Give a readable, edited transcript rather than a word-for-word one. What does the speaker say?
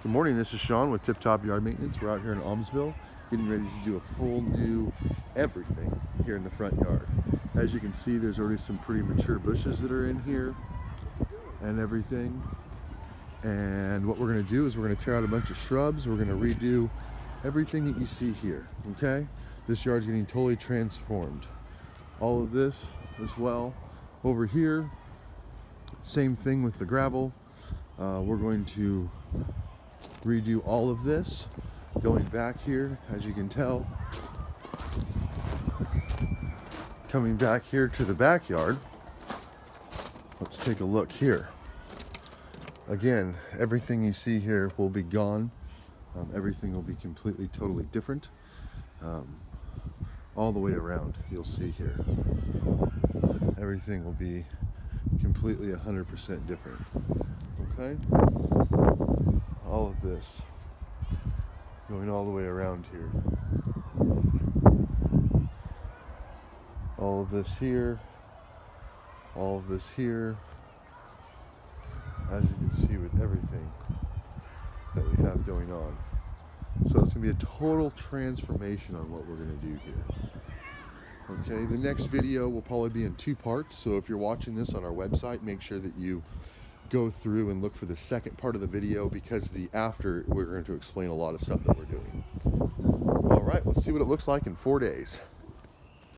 Good morning, this is Sean with Tip Top Yard Maintenance. We're out here in Aumsville getting ready to do a full new everything here in the front yard. As you can see, there's already some pretty mature bushes that are in here and everything. And what we're going to do is we're going to tear out a bunch of shrubs. We're going to redo everything that you see here, okay? This yard's getting totally transformed. All of this as well. Over here, same thing with the gravel. We're going to redo all of this. Going back here, as you can tell, coming back here to the backyard. Let's take a look here. Again, everything you see here will be gone. Everything will be completely, totally different. All the way around, you'll see here. Everything will be completely 100% different. Okay? All of this going all the way around here. All of this here. All of this here. As you can see with everything that we have going on. So it's going to be a total transformation on what we're going to do here. Okay, the next video will probably be in 2 parts. So if you're watching this on our website, make sure that you go through and look for the second part of the video, because after we're going to explain a lot of stuff that we're doing. All right, let's see what it looks like in 4 days.